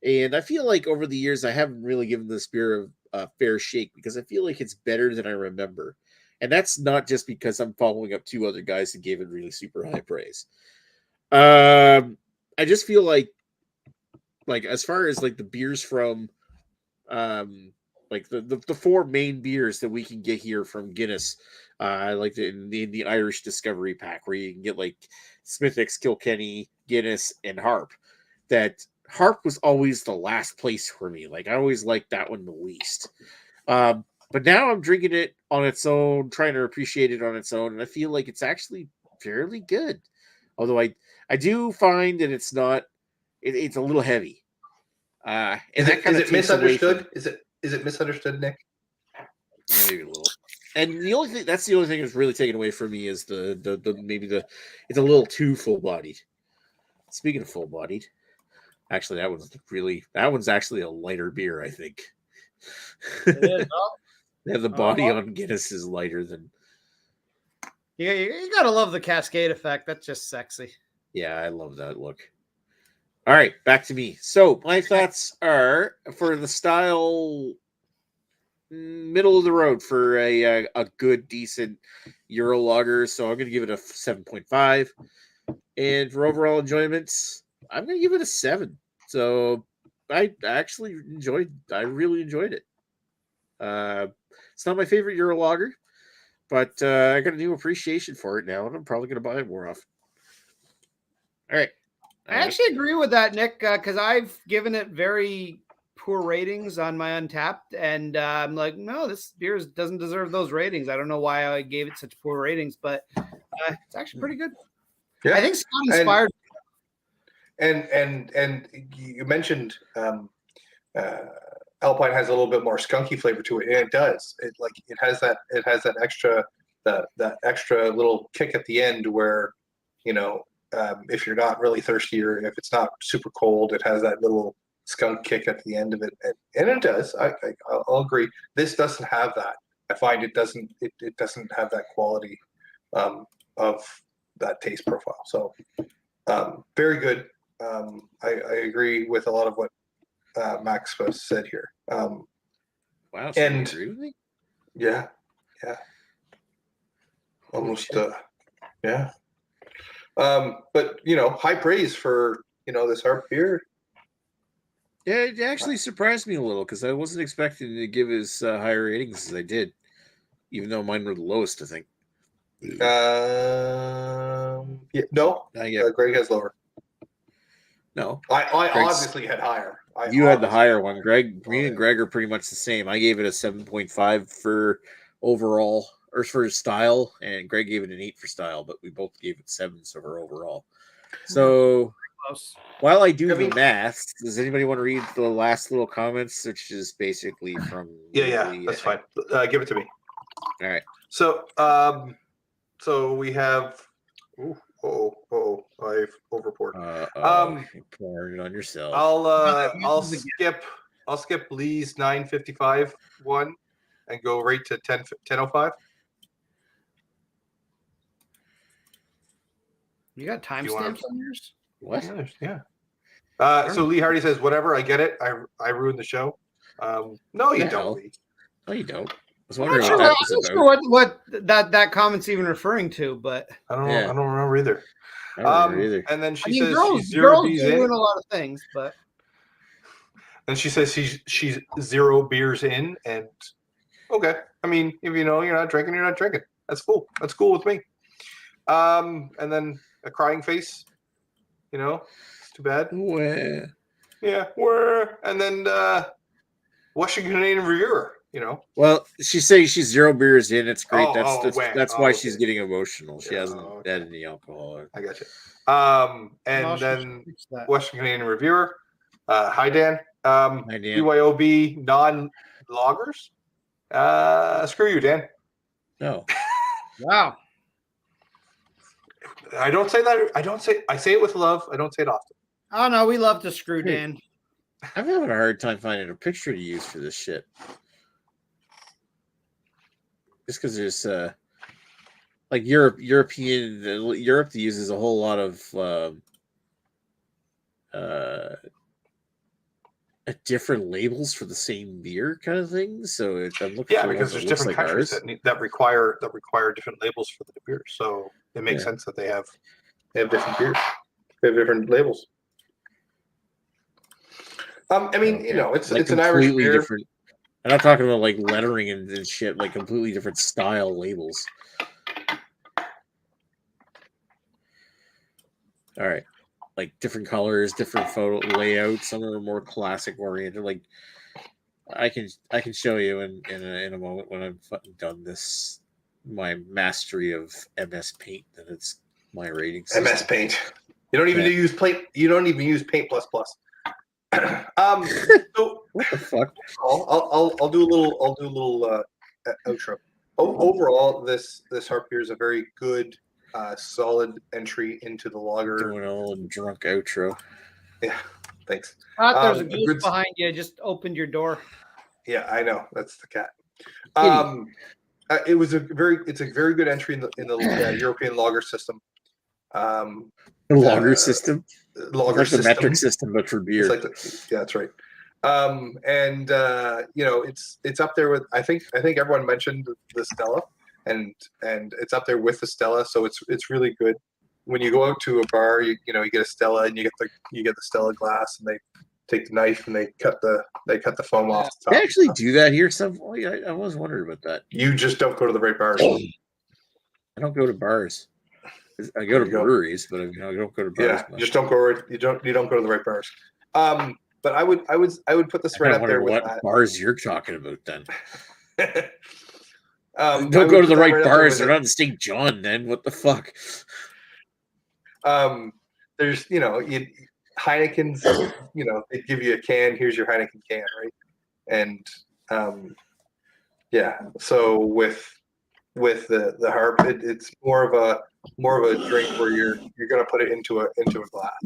And I feel like over the years I haven't really given this beer a fair shake because I feel like it's better than I remember. And that's not just because I'm following up two other guys that gave it really super high praise. I just feel like as far as like the beers from like the four main beers that we can get here from Guinness, like in the Irish Discovery Pack, where you can get like Smithwick's, Kilkenny, Guinness, and Harp. That Harp was always the last place for me. Like I always liked that one the least. But now I'm drinking it on its own, trying to appreciate it on its own, and I feel like it's actually fairly good. Although I do find that it's not, it's a little heavy. And is it misunderstood? Is it misunderstood, Nick? Maybe a little. And the only thing that's really taken away from me is the it's a little too full bodied. Speaking of full bodied, actually that one's actually a lighter beer, I think. It is. Yeah, the body on Guinness is lighter than. Yeah, you gotta love the cascade effect. That's just sexy. Yeah, I love that look. All right, back to me. So my thoughts are for the style, middle of the road for a good, decent Euro lager. So I'm going to give it a 7.5, and for overall enjoyment, I'm going to give it a 7. So I really enjoyed it. It's not my favorite Euro lager, but I got a new appreciation for it now, and I'm probably going to buy it more often. All right. I actually agree with that, Nick, because I've given it very poor ratings on my Untapped, and I'm like, no, this beer doesn't deserve those ratings. I don't know why I gave it such poor ratings, but it's actually pretty good. Yeah, I think Scott inspired. And you mentioned Alpine has a little bit more skunky flavor to it, and it does. It has that extra extra little kick at the end where if you're not really thirsty or if it's not super cold, it has that little skunk kick at the end of it, and it does. I'll agree. This doesn't have that. I find it doesn't have that quality of that taste profile. So very good. I agree with a lot of what Max said here. Wow, so and you agree with me? Yeah, almost. Yeah. But high praise for this Harp beer. Yeah, it actually surprised me a little because I wasn't expecting to give as higher ratings as I did, even though mine were the lowest, I think. No, Greg has lower. No, I obviously had higher. You had the higher one, Greg. Me and Greg are pretty much the same. I gave it a 7.5 for overall, or for style, and Greg gave it an 8 for style, but we both gave it 7s for overall. So while I do the math, does anybody want to read the last little comments, which is basically from? Yeah, that's fine. Give it to me. All right. So, so we have I've overpoured. You poured it on yourself. I'll skip Lee's 9:55 one and go right to 10:05. You got timestamps on yours? What? Yeah. So Lee Hardy says, "Whatever, I get it. I ruined the show." No, you don't, Lee. No, you don't. I was I'm wondering not what that was about. sure what that comment's even referring to, but I don't know. I don't remember either. I don't remember either. And then she says girls, she's 0 girls beers do in. win a lot of things, but And she says she's 0 beers in, and okay. I mean, if you know you're not drinking, you're not drinking. That's cool. That's cool with me. And then a crying face. You know, it's too bad. Where? Yeah, where? And then Washington Canadian reviewer. You know. Well, she's saying she's 0 beers in. It's great. Wang. That's why she's getting emotional. She hasn't okay. had any alcohol. I got you. And then Western Canadian reviewer. Hi Dan. Hi, Dan. BYOB non-loggers. Screw you, Dan. No. Wow. I don't say that. I say it with love. I don't say it often. Oh no, we love to screw Dan. I'm having a hard time finding a picture to use for this shit. Just because there's like Europe uses a whole lot of different labels for the same beer kind of thing. So I'm looking for because there's different countries that require different labels for the beers. So it makes sense that they have different beers. They have different labels. I mean, it's like it's an Irish beer. Different. I'm not talking about like lettering and shit, like completely different style labels. All right. Like different colors, different photo layouts. Some of them are more classic oriented. Like I can show you in a moment when I'm fucking done this my mastery of MS Paint. That it's my rating system. MS Paint. You don't even use Paint. You don't even use Paint plus plus. So what the fuck? I'll do a little outro. Overall, this Harp beer is a very good, solid entry into the lager. Doing a little drunk outro. Yeah, thanks. There's a ghost behind you. Just opened your door. Yeah, I know. That's the cat. It's a very good entry in the European lager system. Lager system. Lager like system. The metric system, but for beer. That's right. It's up there with I think everyone mentioned the Stella, and it's up there with the Stella, so it's really good. When you go out to a bar, you get a Stella and you get the Stella glass, and they take the knife and they cut the foam off the top. They actually do that here. I was wondering about that. You just don't go to the right bars. I don't go to bars. I go to breweries, but I don't go to bars. Yeah, just don't go right. You don't go to the right bars. But I would put this right up there with what bars you're talking about then. Don't go to the right bars. They're not in St. John then. What the fuck? There's Heineken's. They give you a can. Here's your Heineken can, right? And so with the Harp, it's more of a drink where you're gonna put it into a glass.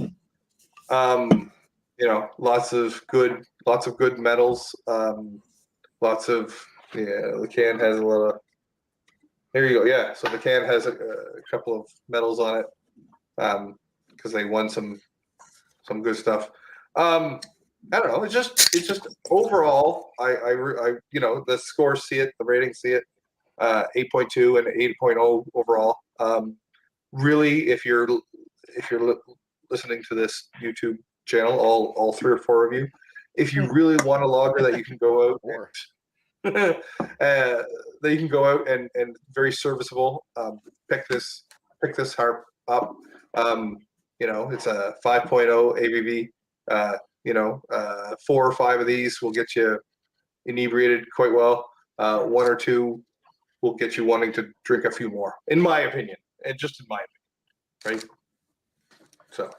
Lots of good metals. The can has a lot of. There you go. Yeah, so the can has a couple of medals on it, because they won some good stuff. I don't know. It's just overall, the scores see it, the ratings see it. 8.2 and 8.0 overall. Really, if you're listening to this YouTube channel, all 3 or 4 of you, if you really want a lager that you can go out that you can go out and very serviceable, pick this Harp up. It's a 5.0 ABV. 4 or 5 of these will get you inebriated quite well. 1 or 2 will get you wanting to drink a few more, in my opinion, and just in my opinion, right? So,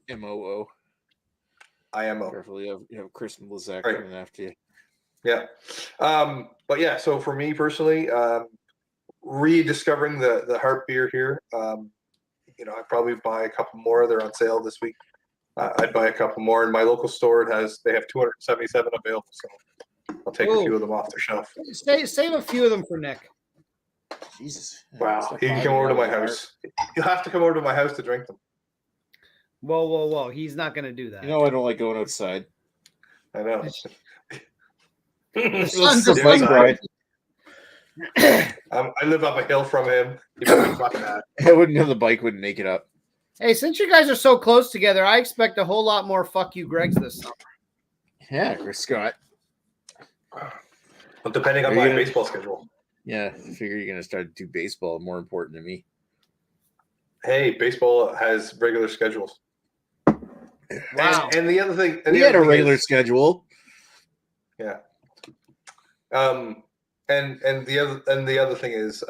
MOO. IMO. Careful, you have Chris and Lizak coming after you. Yeah, but yeah. So for me personally, rediscovering the Harp beer here, I'd probably buy a couple more. They're on sale this week. I'd buy a couple more. In my local store, they have 277 available, so I'll take a few of them off their shelf. Save a few of them for Nick. Jesus. Wow, he can come over to my house. You'll have to come over to my house to drink them. Whoa. He's not going to do that. You know I don't like going outside. I know. The sun's a bike ride. I live up a hill from him. He would be fucking that. The bike wouldn't make it up. Hey, since you guys are so close together, I expect a whole lot more fuck you Gregs this summer. Yeah, Chris Scott. Well, depending on my baseball schedule. Yeah, I figure you're going to start to do baseball more important to me. Hey, baseball has regular schedules. Wow. And the other thing, we had a regular schedule. Yeah. And the other thing is,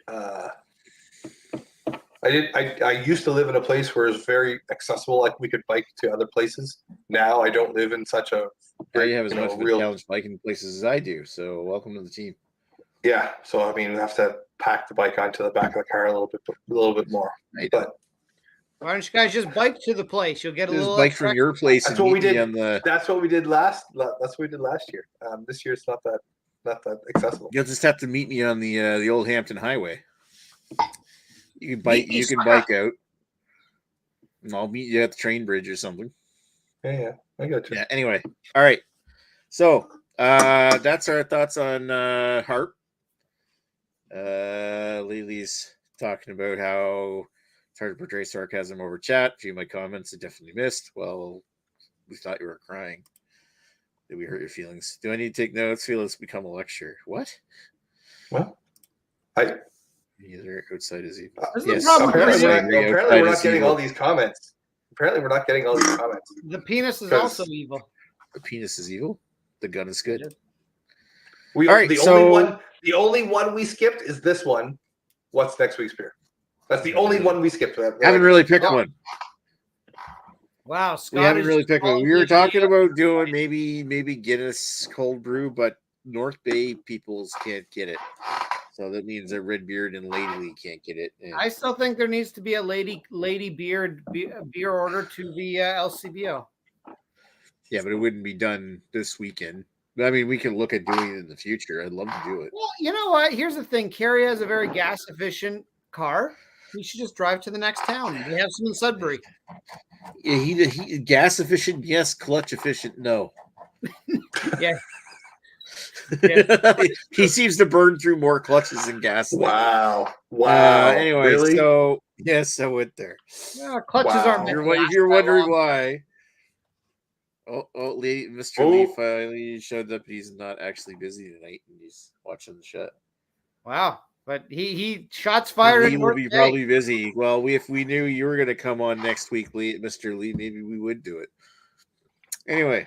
I used to live in a place where it's very accessible, like we could bike to other places. Now I don't live in such a great, you have as much of a challenge biking places as I do. So welcome to the team. Yeah. So I mean, we have to pack the bike onto the back of the car a little bit more. But why don't you guys just bike to the place? You'll get a little bike from your place. That's what we did. That's what we did last. That's what we did last year. This year it's not that accessible. You'll just have to meet me on the old Hampton Highway. You can bike. You can bike out, and I'll meet you at the train bridge or something. Yeah, I got you. Yeah. Anyway, all right. So that's our thoughts on Harp. Lily's talking about how it's hard to portray sarcasm over chat. A few of my comments I definitely missed. Well, we thought you were crying. Did we hurt your feelings? Do I need to take notes? Feel it's become a lecture. What? Well, Either outside is evil. Yes. Apparently we're not getting all these comments. The penis is also evil. The penis is evil. The gun is good. The only one we skipped is this one. What's next week's beer? That's the only one we skipped. I haven't really picked one. Wow, Scott, we haven't really picked one. We were talking about doing maybe Guinness cold brew, but North Bay peoples can't get it. So that means that Redbeard and Lady Lee can't get it. And I still think there needs to be a lady beer order to the LCBO. Yeah, but it wouldn't be done this weekend. I mean, we can look at doing it in the future. I'd love to do it. Well, you know what? Here's the thing. Kerry has a very gas efficient car. We should just drive to the next town. We have some in Sudbury. Yeah, he gas efficient, yes. Clutch efficient, no. Yeah. He seems to burn through more clutches than gas. Wow. Anyway, really? So yes, I went there. Yeah, clutches aren't. If you're wondering why. Mr. Lee finally showed up. He's not actually busy tonight, and he's watching the show. Wow. But he shots fired. He will be probably busy. Well, if we knew you were going to come on next week, Mr. Lee, maybe we would do it. Anyway.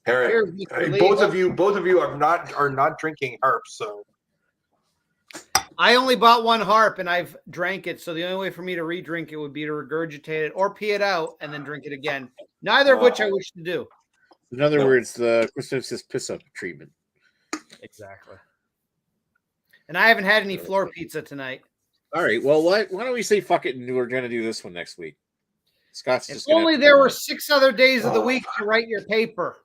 Eric, both of you are not drinking Harp, so I only bought one Harp and I've drank it. So the only way for me to re-drink it would be to regurgitate it or pee it out and then drink it again. Neither of which I wish to do. In other words, the Christmas piss up treatment. Exactly. And I haven't had any floor pizza tonight. All right. Well, why don't we say fuck it and we're going to do this one next week? Scott's just only there were 6 other days of the week to write your paper.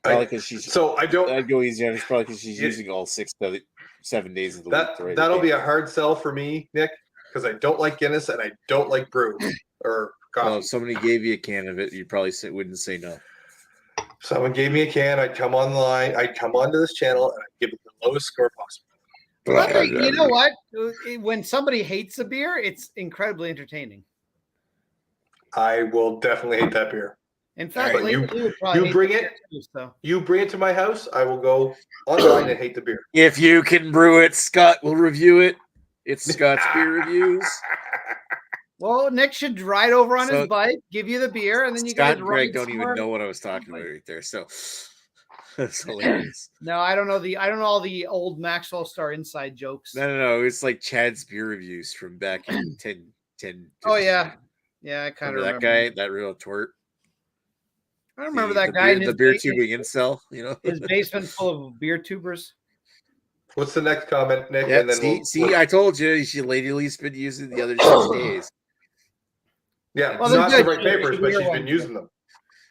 Probably because she's. So I'd go easy on it. Probably because she's using all 7 days of the week. To write that'll be a hard sell for me, Nick, because I don't like Guinness and I don't like brew or coffee. Well, if somebody gave you a can of it, you probably wouldn't say no. If someone gave me a can, I'd come online. I'd come onto this channel and I'd give it the lowest score possible. Well, you know what? When somebody hates a beer, it's incredibly entertaining. I will definitely hate that beer. In fact, you bring it. Too, so. You bring it to my house. I will go online and hate the beer. If you can brew it, Scott will review it. It's Scott's beer reviews. Well, Nick should ride over on his bike, give you the beer, and then you Scott guys and Greg don't even know what I was talking about right there. So that's hilarious. No, I don't know all the old Maxwell Star inside jokes. No. It's like Chad's beer reviews from back in 10. Oh yeah. Yeah, I kind of remember that guy, that real twerp. I remember that guy in the his, beer tubing incel, his basement full of beer tubers. What's the next comment, Nick? Yeah, And then see, I told you, Lady Lee's been using the other 6 days. Yeah, Well, not then the good. right papers, She but wear she's been one. using them.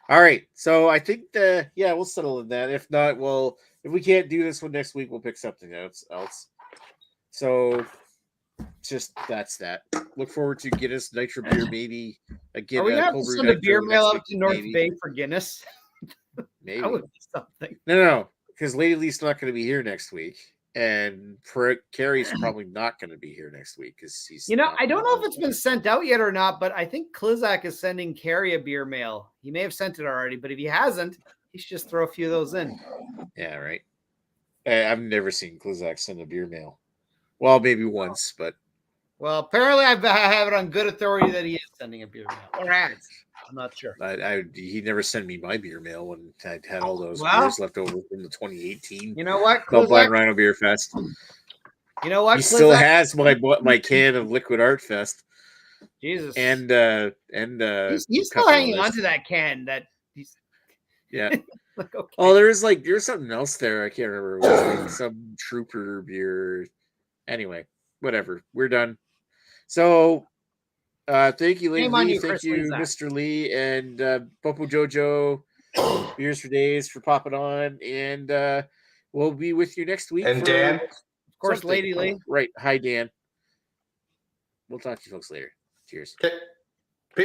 All right, so I think we'll settle in that. If not, well, if we can't do this one next week, we'll pick something else. So that's that. Look forward to Guinness Nitro Beer maybe again. Are we gonna have to Cold Brew send a beer Nitro mail next up week, to North maybe. Bay for Guinness? Maybe. That would be something. No, because Lady Lee's not going to be here next week, and Carrie's probably not going to be here next week because he's. I don't know if it's been sent out yet or not, but I think Klizak is sending Carrie a beer mail. He may have sent it already, but if he hasn't, he should just throw a few of those in. Yeah, right. I've never seen Klizak send a beer mail. Well, maybe once, but. Well, apparently I have it on good authority that he is sending a beer mail, or has. I'm not sure. He never sent me my beer mail when I had all those Well, beers left over from the 2018. You know what, Blind Rhino Beer Fest. You know what? He still has my can of Liquid Art Fest. Jesus. And he's still hanging on to that can. Yeah. Like, okay. Oh, there's something else there. I can't remember. It was like some Trooper beer. Anyway, whatever. We're done. So, thank you, Lady Lee. Thank you, Mr. Lee, and Popo Jojo, Beers for Days for popping on, and we'll be with you next week. And Dan, of course, Lady Lee. Right. Hi, Dan. We'll talk to you folks later. Cheers. Okay.